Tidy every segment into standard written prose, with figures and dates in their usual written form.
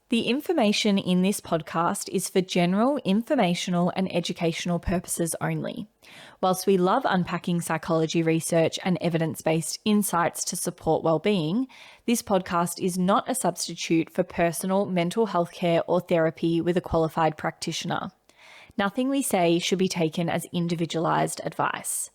The information in this podcast is for general informational and educational purposes only. Whilst we love unpacking psychology research and evidence-based insights to support well-being, this podcast is not a substitute for personal mental health care or therapy with a qualified practitioner. Nothing we say should be taken as individualised advice.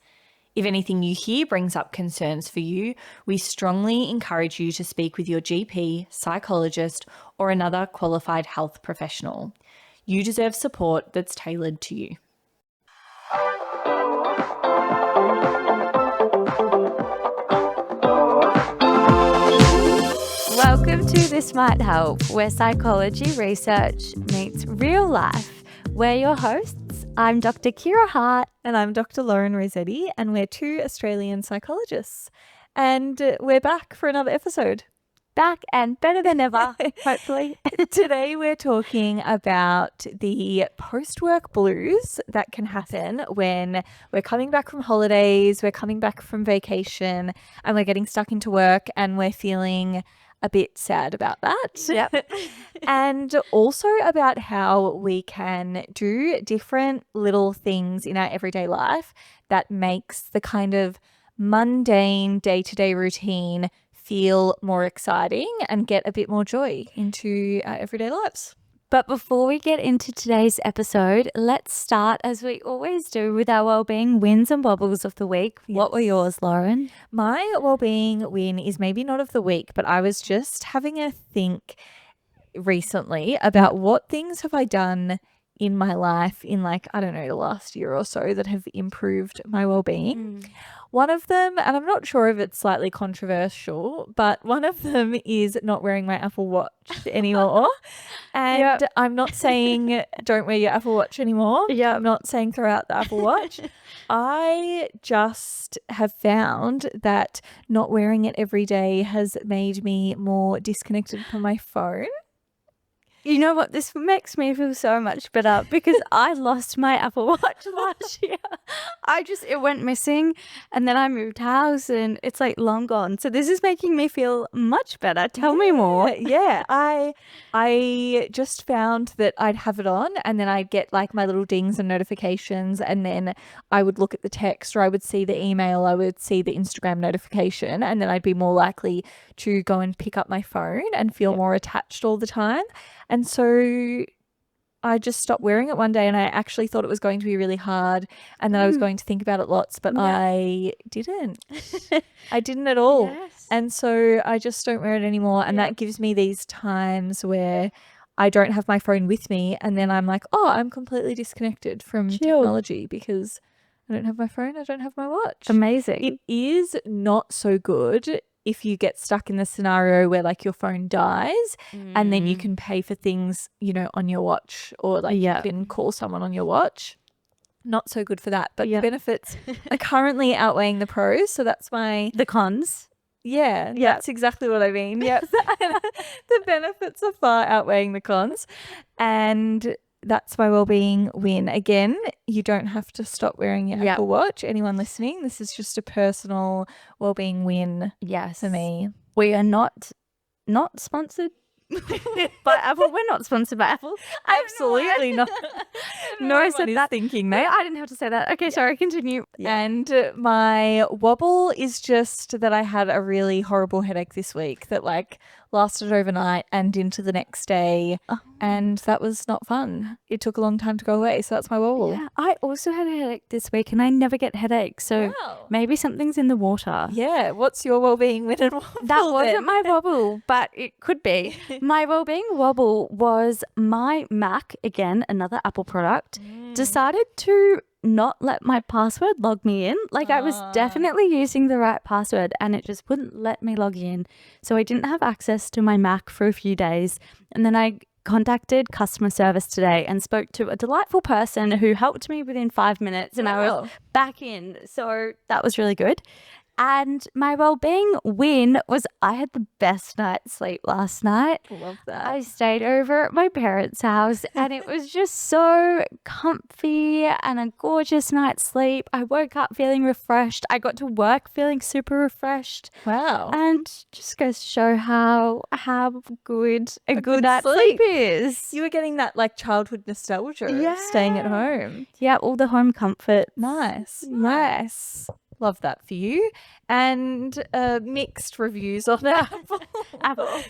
If anything you hear brings up concerns for you, we strongly encourage you to speak with your GP, psychologist, or another qualified health professional. You deserve support that's tailored to you. Welcome to This Might Help, where psychology research meets real life. We're your hosts. I'm Dr. Kira Hart. And I'm Dr. Lauren Rossetti, and we're two Australian psychologists. And we're back for another episode. Back and better than ever, hopefully. Today we're talking about the post-work blues that can happen when we're coming back from holidays, we're coming back from vacation, and we're getting stuck into work and we're feeling a bit sad about that. Yep. And also about how we can do different little things in our everyday life that makes the kind of mundane day-to-day routine feel more exciting and get a bit more joy into our everyday lives. But before we get into today's episode, let's start, as we always do, with our wellbeing wins and wobbles of the week. Yes. What were yours, Lauren? My wellbeing win is maybe not of the week, but I was just having a think recently about what things have I done in my life in the last year or so that have improved my wellbeing. One of them, and I'm not sure if it's slightly controversial, but one of them is not wearing my Apple Watch anymore. And I'm not saying don't wear your Apple Watch anymore. Yeah. I'm not saying throw out the Apple Watch. I just have found that not wearing it every day has made me more disconnected from my phone. You know what? This makes me feel so much better because I lost my Apple Watch last year. It went missing and then I moved house and it's like long gone. So this is making me feel much better. Tell me more. Yeah, I just found that I'd have it on and then I'd get like my little dings and notifications, and then I would look at the text, or I would see the email, I would see the Instagram notification, and then I'd be more likely to go and pick up my phone and feel more attached all the time. And so I just stopped wearing it one day, and I actually thought it was going to be really hard and that I was going to think about it lots, but I didn't. I didn't at all. Yes. And so I just don't wear it anymore. And that gives me these times where I don't have my phone with me, and then I'm like, oh, I'm completely disconnected from technology because I don't have my phone, I don't have my watch. Amazing. It is not so good if you get stuck in the scenario where like your phone dies and then you can pay for things, on your watch, or like you can call someone on your watch. Not so good for that, but the benefits are currently outweighing the pros. So that's the cons. Yeah, that's exactly what I mean. Yep. The benefits are far outweighing the cons. And that's my wellbeing win. Again, you don't have to stop wearing your Apple Watch. Anyone listening, this is just a personal wellbeing win for me. We are not sponsored by Apple. We're not sponsored by Apple. Absolutely not. Nor is that thinking No, that. I didn't have to say that. Okay, sorry, continue. And my wobble is just that I had a really horrible headache this week that lasted overnight and into the next day. And that was not fun. It took a long time to go away. So that's my wobble. Yeah, I also had a headache this week and I never get headaches. So maybe something's in the water. Yeah. What's your wellbeing win and wobble? That wasn't my wobble, but it could be. My wellbeing wobble was my Mac, again, another Apple product, decided to not let my password log me in. I was definitely using the right password and it just wouldn't let me log in. So I didn't have access to my Mac for a few days. And then I contacted customer service today and spoke to a delightful person who helped me within 5 minutes and I was back in. So that was really good. And my well-being win was I had the best night's sleep last night. Love that. I stayed over at my parents' house and it was just so comfy and a gorgeous night's sleep. I woke up feeling refreshed. I got to work feeling super refreshed. Wow. And just goes to show how good a good good night's sleep. sleep is. You were getting that like childhood nostalgia Yeah. staying at home. Yeah, all the home comfort. Nice. Love that for you. And mixed reviews on Apple.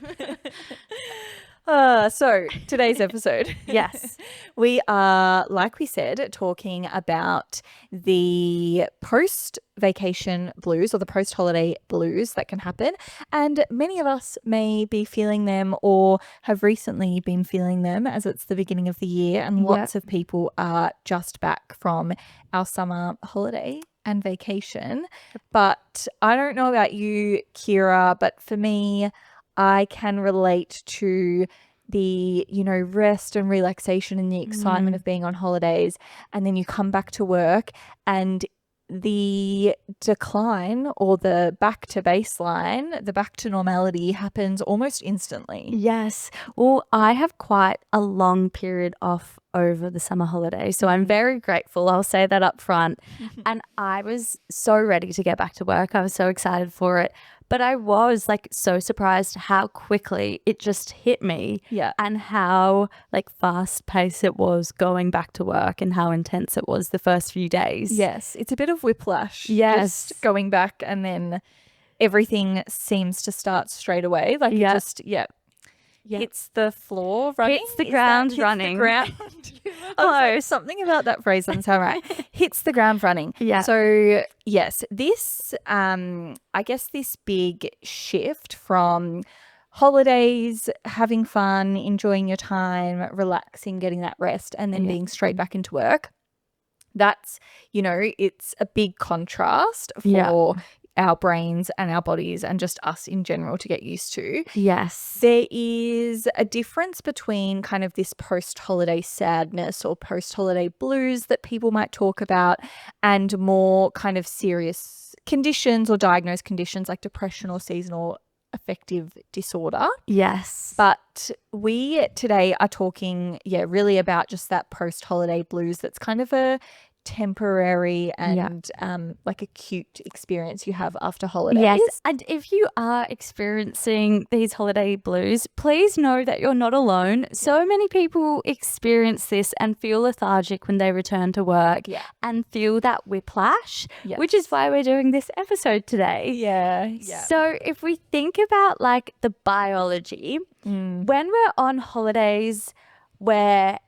So today's episode. Yes. We are, like we said, talking about the post-vacation blues or the post-holiday blues that can happen. And many of us may be feeling them or have recently been feeling them as it's the beginning of the year. And lots of people are just back from our summer holiday and vacation. But I don't know about you, Kira, but for me, I can relate to the, rest and relaxation and the excitement of being on holidays. And then you come back to work and the decline or the back to baseline, the back to normality happens almost instantly. Yes. Well, I have quite a long period off over the summer holiday. So I'm very grateful. I'll say that up front. And I was so ready to get back to work. I was so excited for it. But I was like so surprised how quickly it just hit me. Yeah. And how like fast paced it was going back to work and how intense it was the first few days. Yes. It's a bit of whiplash. Yes. Just going back and then everything seems to start straight away. Like it just, hits the floor running. Hits the ground running. The ground. Close. Something about that phrase doesn't sound right. Hits the ground running. Yeah. So yes, this I guess this big shift from holidays, having fun, enjoying your time, relaxing, getting that rest, and then being straight back into work. That's, it's a big contrast for our brains and our bodies and just us in general to get used to. Yes. There is a difference between kind of this post-holiday sadness or post-holiday blues that people might talk about and more kind of serious conditions or diagnosed conditions like depression or seasonal affective disorder. Yes. But we today are talking, really about just that post-holiday blues that's kind of a temporary and like acute experience you have after holidays. Yes. And if you are experiencing these holiday blues, please know that you're not alone. So many people experience this and feel lethargic when they return to work and feel that whiplash, which is why we're doing this episode today. Yeah. So if we think about like the biology, when we're on holidays, we're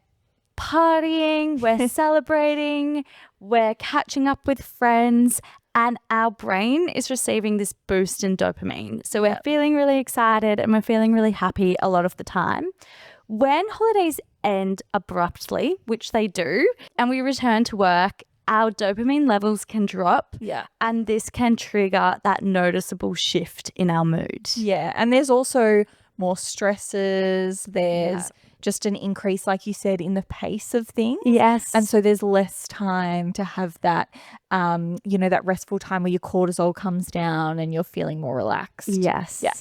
partying, we're celebrating, we're catching up with friends, and our brain is receiving this boost in dopamine. So we're feeling really excited and we're feeling really happy a lot of the time. When holidays end abruptly, which they do, and we return to work, our dopamine levels can drop. Yeah. And this can trigger that noticeable shift in our mood. Yeah. And there's also more stresses. There's just an increase, like you said, in the pace of things. Yes. And so there's less time to have that, that restful time where your cortisol comes down and you're feeling more relaxed. Yes. Yeah.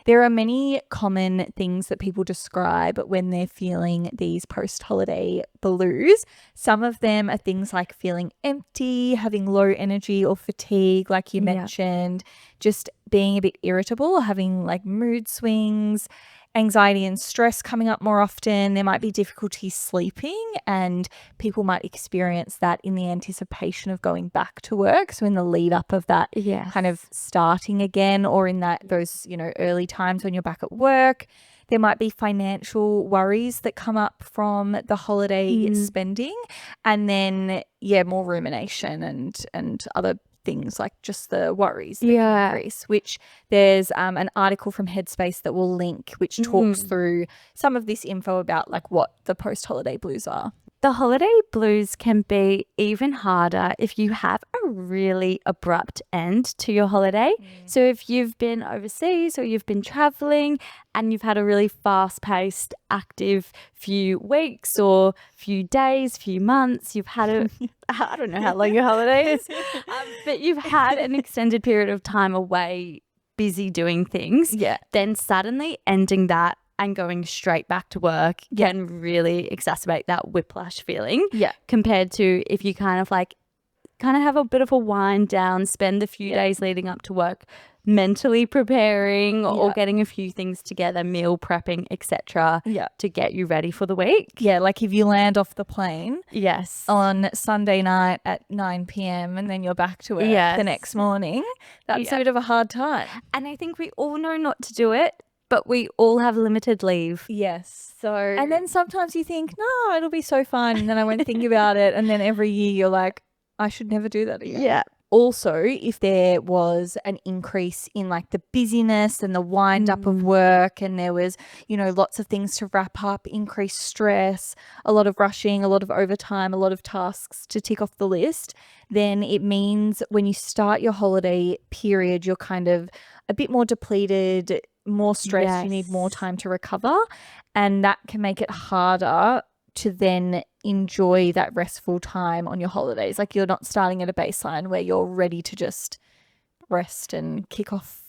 There are many common things that people describe when they're feeling these post-holiday blues. Some of them are things like feeling empty, having low energy or fatigue, like you mentioned, just being a bit irritable, having like mood swings, anxiety and stress coming up more often. There might be difficulty sleeping, and people might experience that in the anticipation of going back to work. So in the lead up of that kind of starting again, or in those early times when you're back at work. There might be financial worries that come up from the holiday spending, and then more rumination and other things like just the worries that can increase, which there's an article from Headspace that we'll link, which talks through some of this info about like what the post-holiday blues are. The holiday blues can be even harder if you have a really abrupt end to your holiday. So if you've been overseas or you've been traveling and you've had a really fast-paced, active few weeks or few days, few months, you've had I don't know how long your holiday is, but you've had an extended period of time away, busy doing things, then suddenly ending that and going straight back to work can really exacerbate that whiplash feeling compared to if you kind of have a bit of a wind down, spend the few days leading up to work mentally preparing or getting a few things together, meal prepping, etc. to get you ready for the week. Yeah, like if you land off the plane Yes. on Sunday night at 9 p.m. and then you're back to work the next morning, that's a bit of a hard time. And I think we all know not to do it, but we all have limited leave. Yes. So And then sometimes you think, no, it'll be so fun. And then I won't think about it. And then every year you're like, I should never do that again. Yeah. Also, if there was an increase in like the busyness and the wind up of work and there was, lots of things to wrap up, increased stress, a lot of rushing, a lot of overtime, a lot of tasks to tick off the list, then it means when you start your holiday period, you're kind of a bit more depleted, more stressed, you need more time to recover, and that can make it harder to then enjoy that restful time on your holidays. Like you're not starting at a baseline where you're ready to just rest and kick off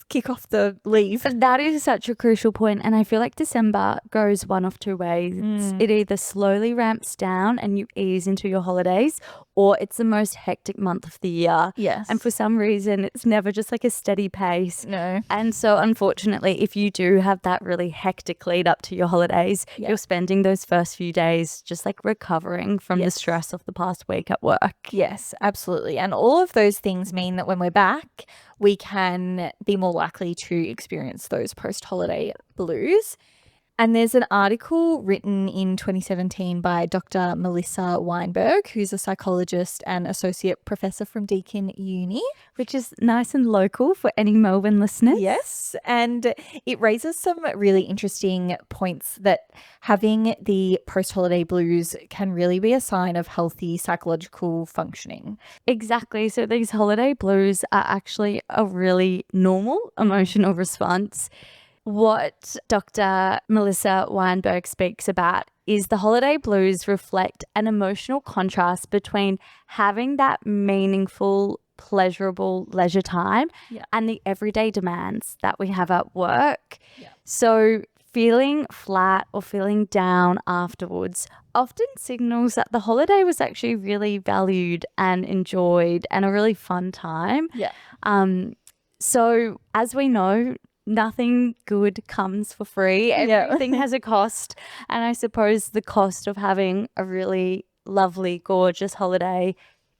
the leave. That is such a crucial point, and I feel like December goes one of two ways. It either slowly ramps down and you ease into your holidays, or it's the most hectic month of the year. Yes. And for some reason, it's never just like a steady pace. No. And so unfortunately, if you do have that really hectic lead up to your holidays, you're spending those first few days just like recovering from the stress of the past week at work. Yes, absolutely. And all of those things mean that when we're back, we can be more likely to experience those post-holiday blues. And there's an article written in 2017 by Dr. Melissa Weinberg, who's a psychologist and associate professor from Deakin Uni. Which is nice and local for any Melbourne listeners. Yes, and it raises some really interesting points that having the post-holiday blues can really be a sign of healthy psychological functioning. Exactly. So these holiday blues are actually a really normal emotional response. What Dr. Melissa Weinberg speaks about is the holiday blues reflect an emotional contrast between having that meaningful, pleasurable leisure time and the everyday demands that we have at work. So feeling flat or feeling down afterwards often signals that the holiday was actually really valued and enjoyed and a really fun time. So as we know, nothing good comes for free. Everything has a cost. And I suppose the cost of having a really lovely, gorgeous holiday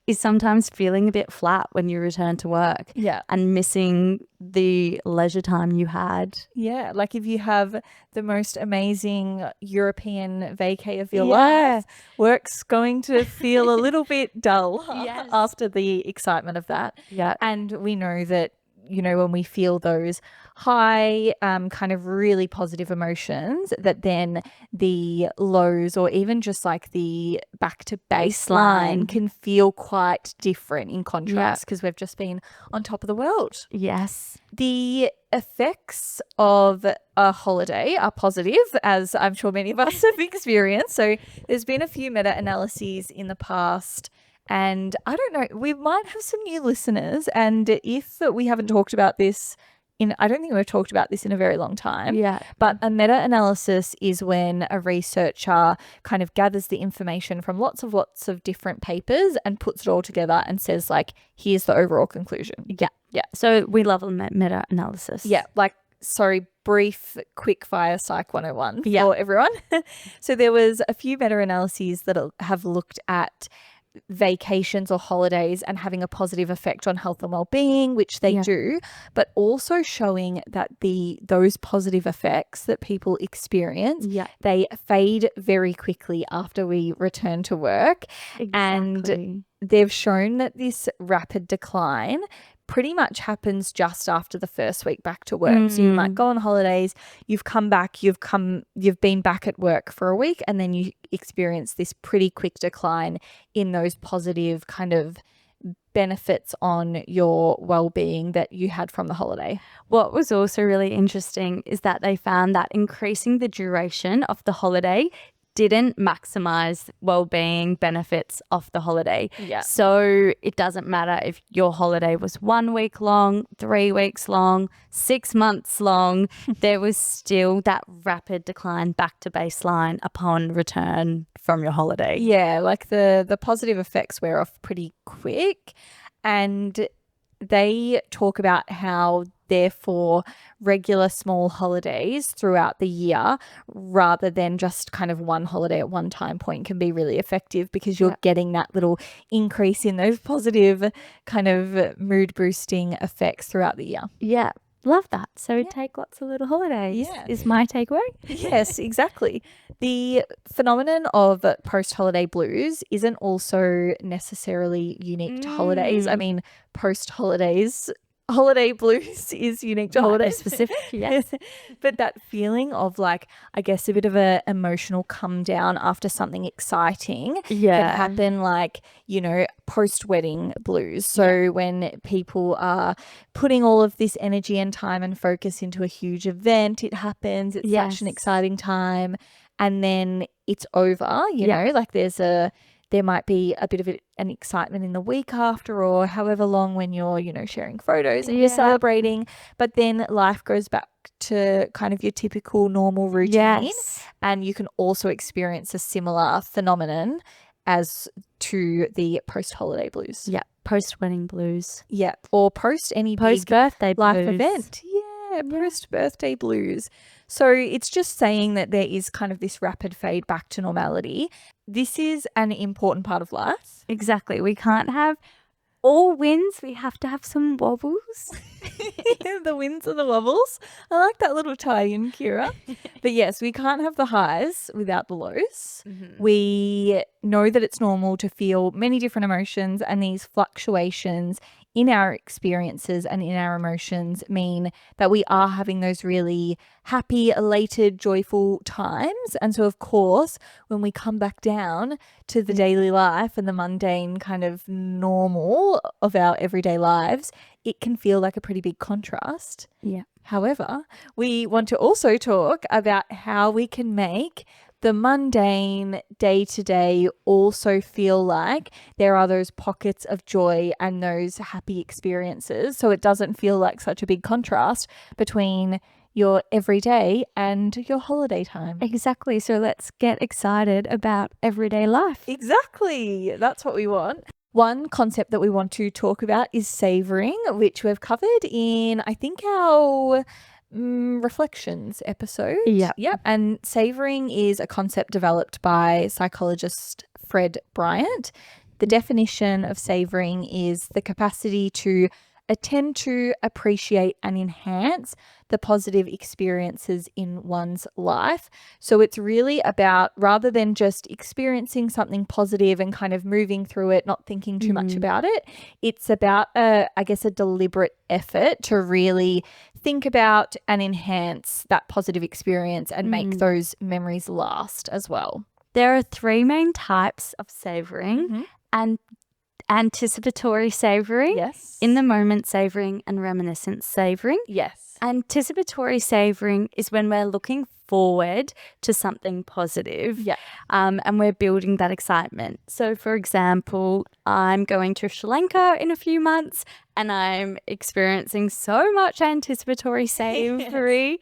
is sometimes feeling a bit flat when you return to work and missing the leisure time you had. Yeah, like if you have the most amazing European vacay of your life, work's going to feel a little bit dull after the excitement of that. And we know that, when we feel those high kind of really positive emotions, that then the lows or even just like the back to baseline can feel quite different in contrast because we've just been on top of the world. Yes. The effects of a holiday are positive, as I'm sure many of us have experienced. So there's been a few meta-analyses in the past. And I don't know, we might have some new listeners. And if we haven't talked about this I don't think we've talked about this in a very long time. But a meta-analysis is when a researcher kind of gathers the information from lots of different papers and puts it all together and says, like, here's the overall conclusion. So we love a meta-analysis. Brief, quick fire Psych 101 for everyone. So there was a few meta-analyses that have looked at vacations or holidays and having a positive effect on health and well-being, which they do, but also showing that those positive effects that people experience, they fade very quickly after we return to work. And they've shown that this rapid decline pretty much happens just after the first week back to work. So you might go on holidays, you've come back, you've been back at work for a week, and then you experience this pretty quick decline in those positive kind of benefits on your well-being that you had from the holiday. What was also really interesting is that they found that increasing the duration of the holiday didn't maximize well-being benefits of the holiday. Yeah. So it doesn't matter if your holiday was 1 week long, 3 weeks long, 6 months long, there was still that rapid decline back to baseline upon return from your holiday. Yeah, like the positive effects wear off pretty quick. And they talk about how therefore regular small holidays throughout the year rather than just kind of one holiday at one time point can be really effective because you're getting that little increase in those positive kind of mood boosting effects throughout the year. Yeah. Love that. So take lots of little holidays is my takeaway. Yes, exactly. The phenomenon of post-holiday blues isn't also necessarily unique to holidays. I mean, post-holidays, holiday blues is unique to holidays. Specific, yes. But that feeling of like, I guess, a bit of a emotional come down after something exciting can happen, like, you know, post-wedding blues. So when people are putting all of this energy and time and focus into a huge event, it happens. It's such an exciting time. And then it's over, you know, like there might be a bit of an excitement in the week after or however long when you're, you know, sharing photos and you're celebrating. But then life goes back to kind of your typical normal routine. Yes. And you can also experience a similar phenomenon as to the post-holiday blues. Yeah. Post-wedding blues. Yeah. Or post any post-birthday big life blues. event. Yeah. Post-birthday blues. So it's just saying that there is kind of this rapid fade back to normality. This is an important part of life. Exactly. We can't have all wins. We have to have some wobbles. The wins and the wobbles. I like that little tie-in, Kira. But yes, we can't have the highs without the lows. We know that it's normal to feel many different emotions, and these fluctuations in our experiences and in our emotions mean that we are having those really happy, elated, joyful times. And so, of course, when we come back down to the daily life and the mundane kind of normal of our everyday lives, it can feel like a pretty big contrast. Yeah. However, we want to also talk about how we can make the mundane day-to-day also feel like there are those pockets of joy and those happy experiences. So it doesn't feel like such a big contrast between your everyday and your holiday time. Exactly. So let's get excited about everyday life. Exactly. That's what we want. One concept that we want to talk about is savouring, which we've covered in, I think, our reflections episode. Yep. And savouring is a concept developed by psychologist Fred Bryant. The definition of savouring is the capacity to attend to, appreciate, and enhance the positive experiences in one's life. So it's really about, rather than just experiencing something positive and kind of moving through it, not thinking too much about it, it's about, a deliberate effort to really think about and enhance that positive experience and make those memories last as well. There are 3 main types of savouring, and anticipatory savouring, yes, in the moment savouring, and reminiscent savouring. Yes. Anticipatory savouring is when we're looking forward to something positive, and we're building that excitement. So, for example, I'm going to Sri Lanka in a few months, and I'm experiencing so much anticipatory savouring.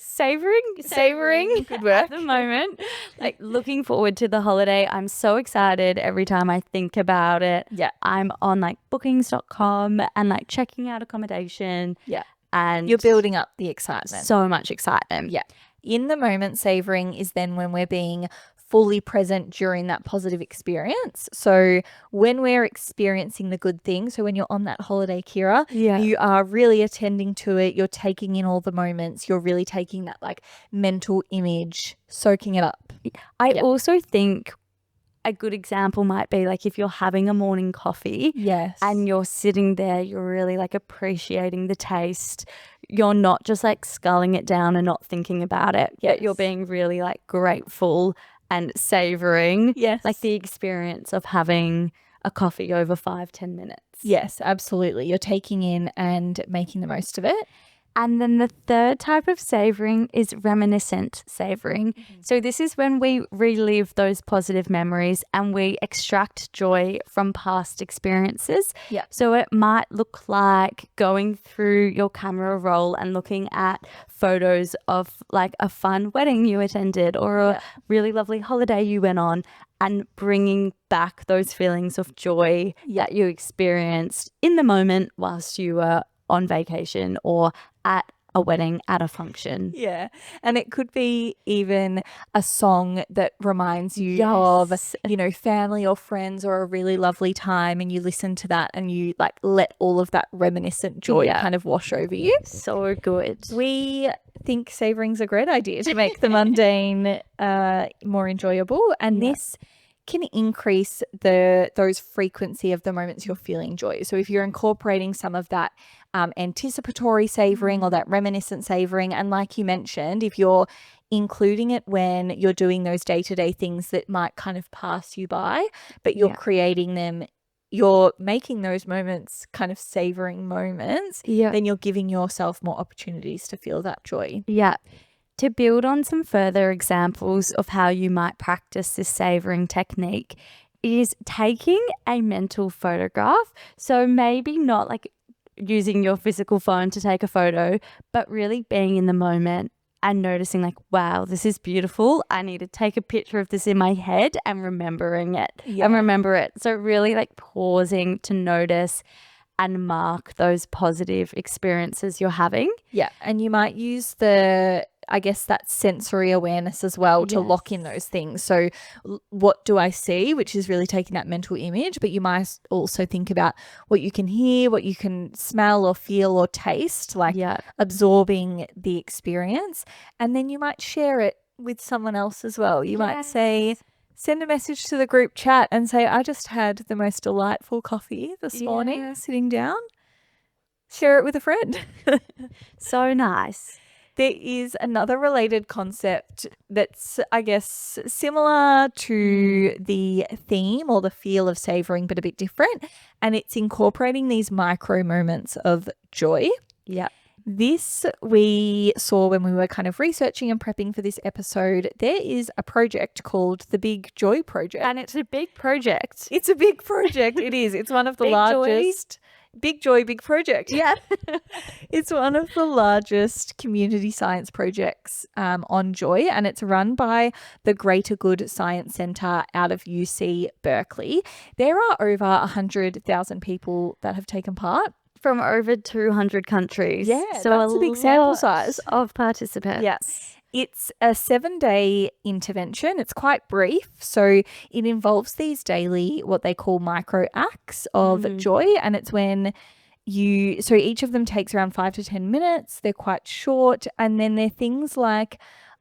Savouring Good work. at the moment. Like, looking forward to the holiday. I'm so excited every time I think about it. Yeah. I'm on like bookings.com and like checking out accommodation. Yeah. And you're building up the excitement. So much excitement. Yeah. In the moment, savouring is then when we're being fully present during that positive experience. So when we're experiencing the good thing, so when you're on that holiday, Kira, you are really attending to it. You're taking in all the moments. You're really taking that like mental image, soaking it up. I also think a good example might be like if you're having a morning coffee Yes. and you're sitting there, you're really like appreciating the taste. You're not just like sculling it down and not thinking about it, but you're being really like grateful and savoring like the experience of having a coffee over 5-10 minutes. Yes, absolutely. You're taking in and making the most of it. And then the third type of savouring is reminiscent savouring. So this is when we relive those positive memories and we extract joy from past experiences. Yeah. So it might look like going through your camera roll and looking at photos of like a fun wedding you attended or a really lovely holiday you went on and bringing back those feelings of joy that you experienced in the moment whilst you were on vacation or at a wedding, at a function. Yeah. And it could be even a song that reminds you of, you know, family or friends or a really lovely time, and you listen to that and you like let all of that reminiscent joy kind of wash over you. So good. We think savouring's a great idea to make the mundane more enjoyable, and this can increase those frequency of the moments you're feeling joy. So if you're incorporating some of that anticipatory savouring or that reminiscent savouring, and like you mentioned, if you're including it when you're doing those day-to-day things that might kind of pass you by, but you're creating them, you're making those moments kind of savouring moments, then you're giving yourself more opportunities to feel that joy. Yeah. To build on some further examples of how you might practice this savouring technique is taking a mental photograph. So maybe not like using your physical phone to take a photo, but really being in the moment and noticing like, wow, this is beautiful. I need to take a picture of this in my head and remembering it and remember it. So really like pausing to notice and mark those positive experiences you're having. Yeah. And you might use I guess that sensory awareness as well to lock in those things. So what do I see, which is really taking that mental image, but you might also think about what you can hear, what you can smell or feel or taste, like absorbing the experience. And then you might share it with someone else as well. You might say, send a message to the group chat and say, I just had the most delightful coffee this morning sitting down. Share it with a friend. So nice. There is another related concept that's, I guess, similar to the theme or the feel of savouring, but a bit different. And it's incorporating these micro moments of joy. Yeah. This we saw when we were kind of researching and prepping for this episode. There is a project called the Big Joy Project. And it's a big project. It's a big project. It is. It's one of the largest. Big Joy, Big Project. Yeah. It's one of the largest community science projects on joy, and it's run by the Greater Good Science Centre out of UC Berkeley. There are over 100,000 people that have taken part. From over 200 countries. Yeah, so that's a big sample size of participants. Yes. It's a 7-day intervention. It's quite brief. So it involves these daily, what they call micro acts of joy. And it's when so each of them takes around 5 to 10 minutes. They're quite short. And then they're things like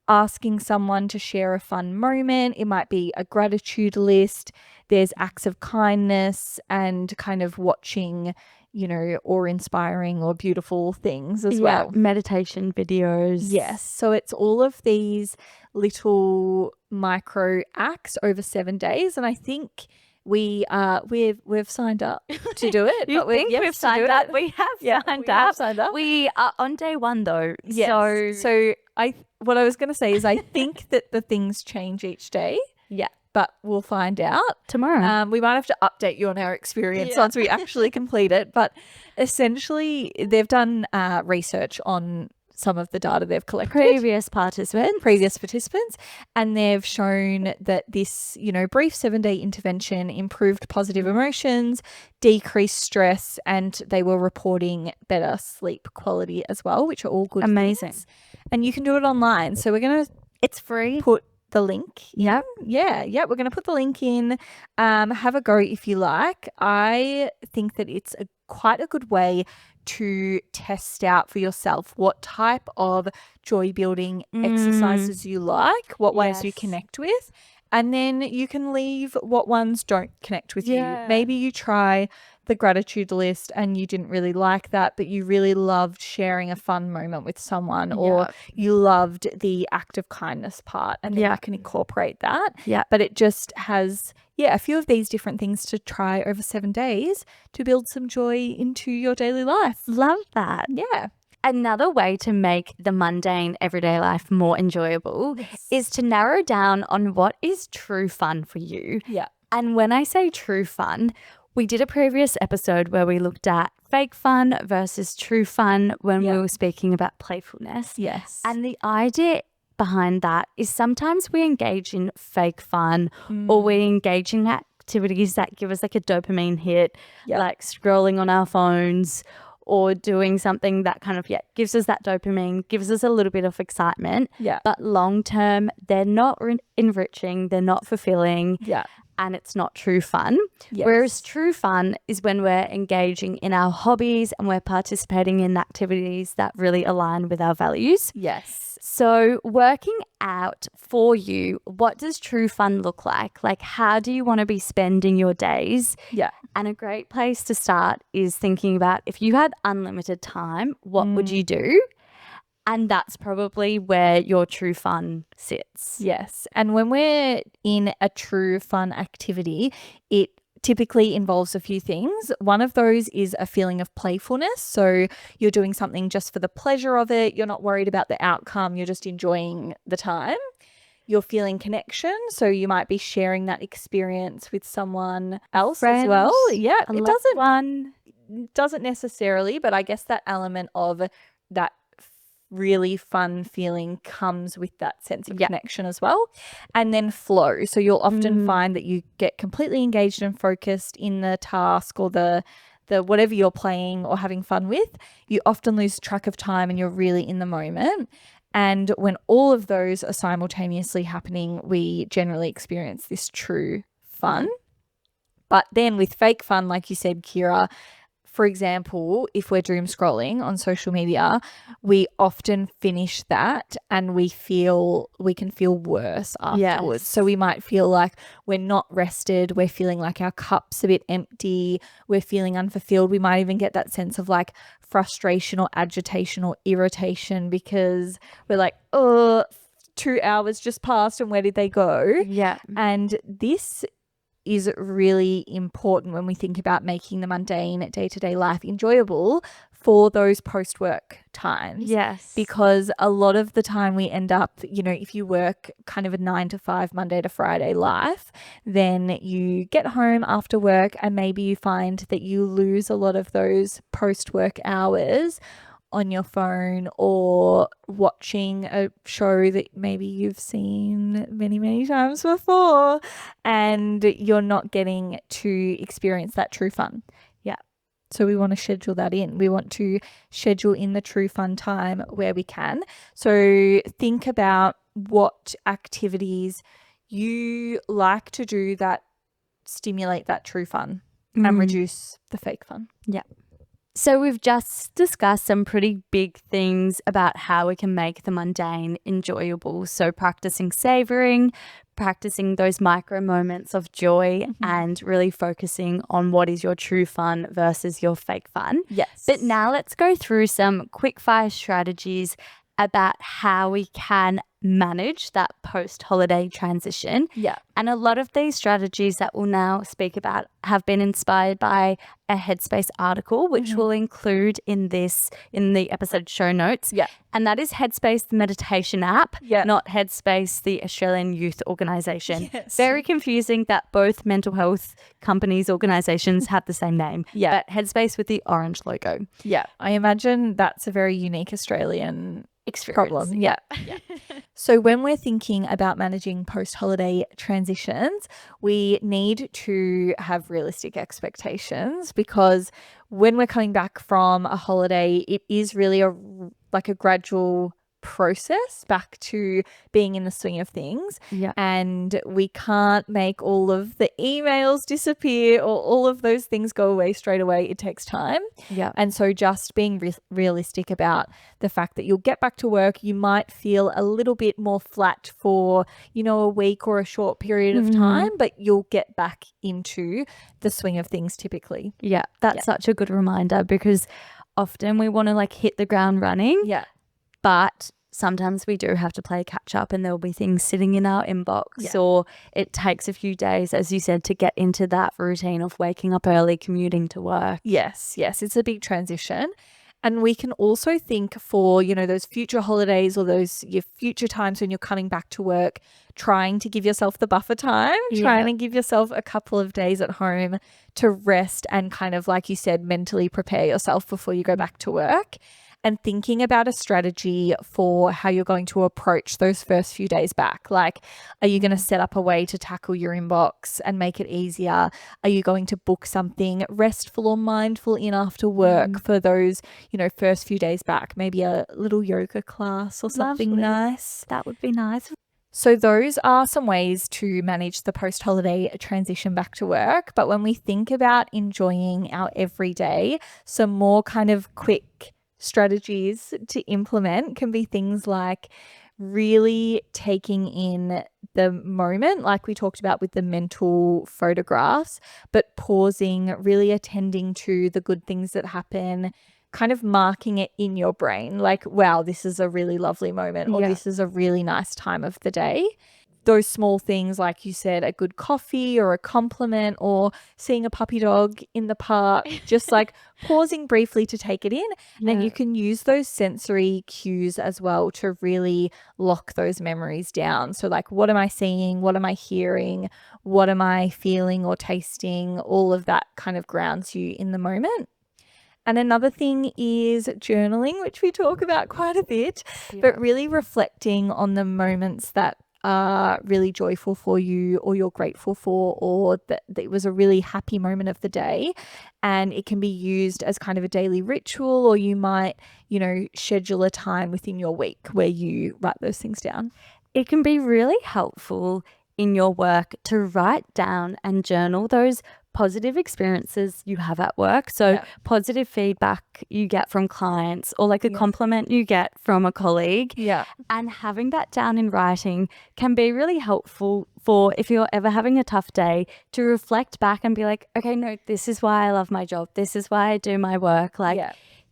asking someone to share a fun moment. It might be a gratitude list. There's acts of kindness and kind of watching, you know, or inspiring or beautiful things as well. Meditation videos. Yes. So it's all of these little micro acts over 7 days. And I think we've signed up to do it. We've signed up? We have signed up. We are on day 1 though. Yes. So what I was going to say is I think that the things change each day. Yeah. But we'll find out tomorrow. We might have to update you on our experience once we actually complete it. But essentially, they've done research on some of the data they've collected. Previous participants. And they've shown that this, you know, brief 7-day intervention improved positive emotions, decreased stress, and they were reporting better sleep quality as well, which are all good things. And you can do it online. So it's free. Put the link. Yeah. We're going to put the link in. Have a go if you like. I think that it's quite a good way to test out for yourself what type of joy building exercises you like, what ways you connect with, And then you can leave what ones don't connect with you. Yeah. Maybe you try the gratitude list and you didn't really like that, but you really loved sharing a fun moment with someone, or you loved the act of kindness part, and then you can incorporate that. Yeah. But it just has, a few of these different things to try over 7 days to build some joy into your daily life. Love that. Yeah. Another way to make the mundane everyday life more enjoyable is to narrow down on what is true fun for you. Yeah. And when I say true fun, we did a previous episode where we looked at fake fun versus true fun when we were speaking about playfulness. Yes. And the idea behind that is sometimes we engage in fake fun or we engage in activities that give us like a dopamine hit, like scrolling on our phones or doing something that kind of gives us that dopamine, gives us a little bit of excitement. Yeah. But long term, they're not enriching, they're not fulfilling. Yeah. And it's not true fun. Yes. Whereas true fun is when we're engaging in our hobbies and we're participating in activities that really align with our values. Yes. So working out for you, what does true fun look like? Like, how do you want to be spending your days? Yeah. And a great place to start is thinking about, if you had unlimited time, what would you do? And that's probably where your true fun sits. Yes. And when we're in a true fun activity, it typically involves a few things. One of those is a feeling of playfulness. So you're doing something just for the pleasure of it. You're not worried about the outcome. You're just enjoying the time. You're feeling connection. So you might be sharing that experience with someone else as well. Yeah. It doesn't necessarily, but I guess that element of that really fun feeling comes with that sense of connection as well. And then flow. So you'll often find that you get completely engaged and focused in the task or the whatever you're playing or having fun with. You often lose track of time and you're really in the moment. And when all of those are simultaneously happening, we generally experience this true fun. But then with fake fun, like you said, Kira, for example, if we're doom scrolling on social media, we often finish that and we can feel worse afterwards. Yes. So we might feel like we're not rested. We're feeling like our cup's a bit empty. We're feeling unfulfilled. We might even get that sense of like frustration or agitation or irritation because we're like, 2 hours just passed and where did they go? Yeah. And this is really important when we think about making the mundane day-to-day life enjoyable for those post-work times. Yes. Because a lot of the time we end up, if you work kind of a 9 to 5 Monday to Friday life, then you get home after work and maybe you find that you lose a lot of those post-work hours on your phone or watching a show that maybe you've seen many, many times before and you're not getting to experience that true fun. Yeah. So we want to schedule that in. We want to schedule in the true fun time where we can. So think about what activities you like to do that stimulate that true fun and reduce the fake fun. Yeah. So we've just discussed some pretty big things about how we can make the mundane enjoyable. So practicing savouring, practicing those micro moments of joy and really focusing on what is your true fun versus your fake fun. Yes. But now let's go through some quick fire strategies about how we can manage that post-holiday transition. Yeah. And a lot of these strategies that we'll now speak about have been inspired by a Headspace article, which we'll include in the episode show notes. Yeah. And that is Headspace, the meditation app, not Headspace, the Australian Youth Organisation. Yes. Very confusing that both mental health companies, organisations have the same name. Yeah. But Headspace with the orange logo. Yeah. I imagine that's a very unique Australian Experience. problem. Yeah. So when we're thinking about managing post-holiday transitions, we need to have realistic expectations because when we're coming back from a holiday, it is really a gradual process back to being in the swing of things. Yeah. And we can't make all of the emails disappear or all of those things go away straight away. It takes time. Yeah. And so just being realistic about the fact that you'll get back to work, you might feel a little bit more flat for, a week or a short period of time, but you'll get back into the swing of things typically. Yeah, that's such a good reminder, because often we want to like hit the ground running. Yeah. But sometimes we do have to play catch up, and there'll be things sitting in our inbox, or it takes a few days, as you said, to get into that routine of waking up early, commuting to work. Yes, it's a big transition. And we can also think for, those future holidays or your future times when you're coming back to work, trying to give yourself the buffer time, trying to give yourself a couple of days at home to rest and kind of, like you said, mentally prepare yourself before you go back to work. And thinking about a strategy for how you're going to approach those first few days back. Like, are you going to set up a way to tackle your inbox and make it easier? Are you going to book something restful or mindful in after work for those, first few days back? Maybe a little yoga class or something nice. That would be nice. So those are some ways to manage the post-holiday transition back to work. But when we think about enjoying our everyday, some more kind of quick strategies to implement can be things like really taking in the moment, like we talked about with the mental photographs, but pausing, really attending to the good things that happen, kind of marking it in your brain like, wow, this is a really lovely moment, or this is a really nice time of the day. Those small things, like you said, a good coffee or a compliment or seeing a puppy dog in the park, just like pausing briefly to take it in. And then you can use those sensory cues as well to really lock those memories down. So like, what am I seeing? What am I hearing? What am I feeling or tasting? All of that kind of grounds you in the moment. And another thing is journaling, which we talk about quite a bit, but really reflecting on the moments that are really joyful for you, or you're grateful for, or that it was a really happy moment of the day. And it can be used as kind of a daily ritual, or you might, schedule a time within your week where you write those things down. It can be really helpful in your work to write down and journal those positive experiences you have at work. So positive feedback you get from clients, or like a compliment you get from a colleague. And having that down in writing can be really helpful for if you're ever having a tough day, to reflect back and be like, okay, no, this is why I love my job. This is why I do my work. Like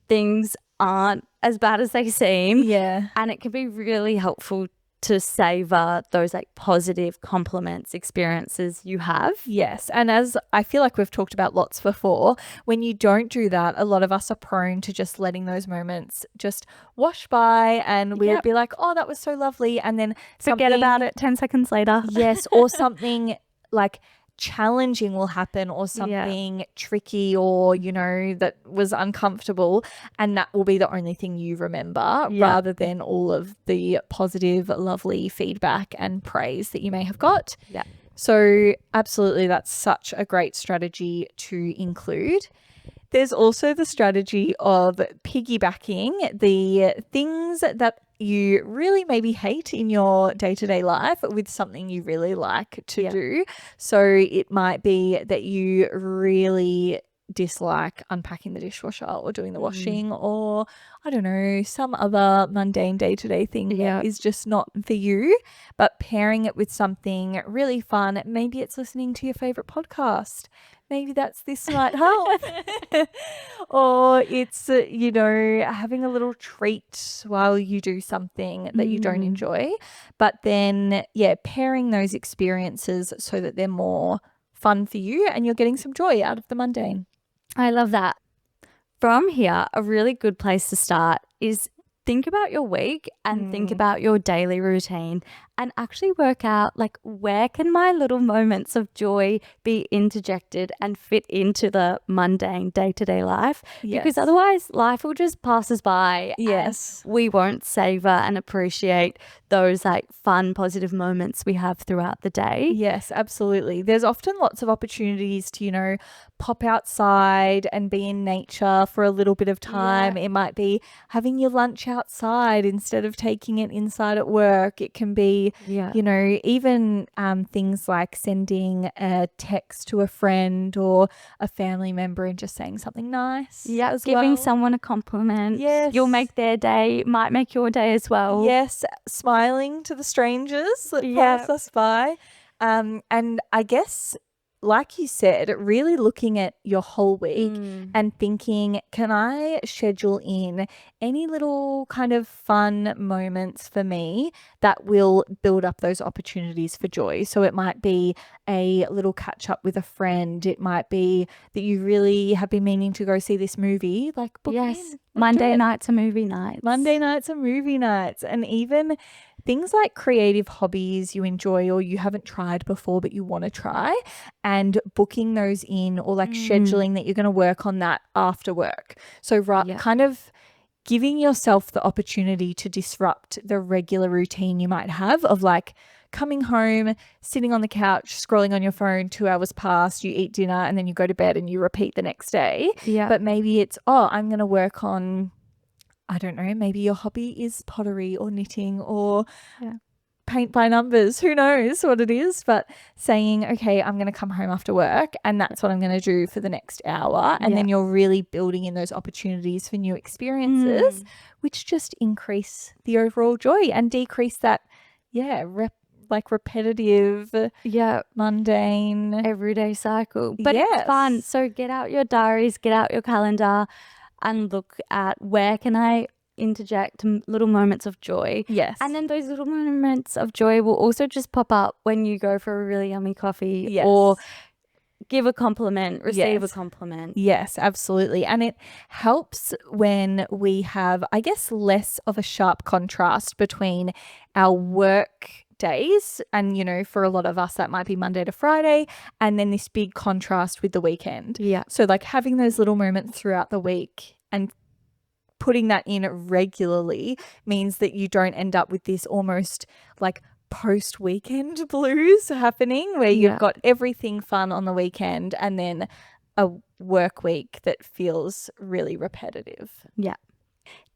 things aren't as bad as they seem. And it can be really helpful to savor those like positive compliments, experiences you have. Yes. And as I feel like we've talked about lots before, when you don't do that, a lot of us are prone to just letting those moments just wash by, and we'd be like, oh, that was so lovely. And then forget about it 10 seconds later. Yes. Or something like challenging will happen, or something tricky, or that was uncomfortable, and that will be the only thing you remember, rather than all of the positive, lovely feedback and praise that you may have got. So absolutely, that's such a great strategy to include. There's also the strategy of piggybacking the things that you really maybe hate in your day-to-day life with something you really like to do. So it might be that you really dislike unpacking the dishwasher or doing the washing, or I don't know, some other mundane day-to-day thing that is just not for you, but pairing it with something really fun. Maybe it's listening to your favorite podcast. Maybe that's This Might Help. Or it's, having a little treat while you do something that you don't enjoy. But then, pairing those experiences so that they're more fun for you and you're getting some joy out of the mundane. I love that. From here, a really good place to start is think about your week and think about your daily routine and actually work out like where can my little moments of joy be interjected and fit into the mundane day-to-day life. Because otherwise life will just pass us by. Yes. And we won't savor and appreciate those like fun, positive moments we have throughout the day. Yes, absolutely. There's often lots of opportunities to, you know, pop outside and be in nature for a little bit of time. It might be having your lunch outside instead of taking it inside at work. It can be, you know, even things like sending a text to a friend or a family member and just saying something nice. Yeah, giving someone a compliment. Yes. You'll make their day, might make your day as well. Yes, smiling to the strangers that pass us by. And I guess, like you said, really looking at your whole week and thinking, can I schedule in any little kind of fun moments for me that will build up those opportunities for joy? So it might be a little catch up with a friend. It might be that you really have been meaning to go see this movie. Like, book it in. Monday nights are movie nights. Monday nights are movie nights. And even things like creative hobbies you enjoy or you haven't tried before but you want to try, and booking those in, or like scheduling that you're going to work on that after work. So kind of giving yourself the opportunity to disrupt the regular routine you might have of like coming home, sitting on the couch, scrolling on your phone, 2 hours pass, you eat dinner and then you go to bed and you repeat the next day. But maybe it's, I'm going to work on, I don't know, maybe your hobby is pottery or knitting or paint by numbers. Who knows what it is? But saying, okay, I'm going to come home after work and that's what I'm going to do for the next hour. And then you're really building in those opportunities for new experiences, which just increase the overall joy and decrease that, repetitive, mundane, everyday cycle. But it's fun. So get out your diaries, get out your calendar and look at where can I interject little moments of joy. Yes. And then those little moments of joy will also just pop up when you go for a really yummy coffee or give a compliment, receive a compliment. Yes, absolutely. And it helps when we have, I guess, less of a sharp contrast between our work days, and you know, for a lot of us that might be Monday to Friday, and then this big contrast with the weekend. So like having those little moments throughout the week and putting that in regularly means that you don't end up with this almost like post-weekend blues happening where you've got everything fun on the weekend and then a work week that feels really repetitive.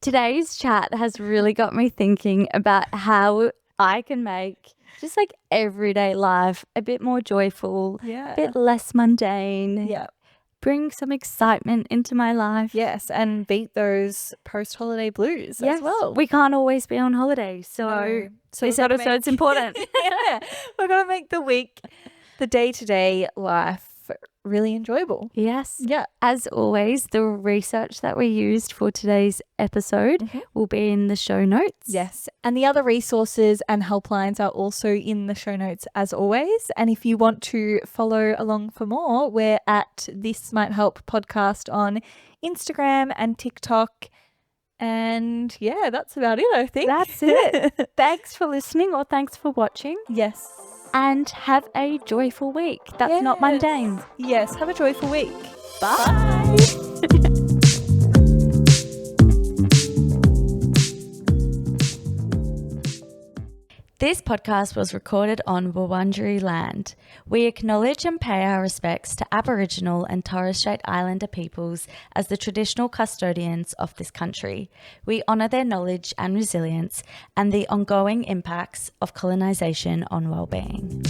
Today's chat has really got me thinking about how I can make just like everyday life a bit more joyful, a bit less mundane. Bring some excitement into my life. Yes, and beat those post-holiday blues as well. We can't always be on holiday, so this episode's important. We're going to make the week, the day-to-day life really enjoyable. Yes. As always, the research that we used for today's episode will be in the show notes. Yes. And the other resources and helplines are also in the show notes as always. And if you want to follow along for more, we're at This Might Help Podcast on Instagram and TikTok. And that's about it, I think. That's it. Thanks for listening, or thanks for watching. Yes. And have a joyful week. That's not mundane. Yes, have a joyful week. Bye. This podcast was recorded on Wurundjeri land. We acknowledge and pay our respects to Aboriginal and Torres Strait Islander peoples as the traditional custodians of this country. We honour their knowledge and resilience and the ongoing impacts of colonisation on wellbeing.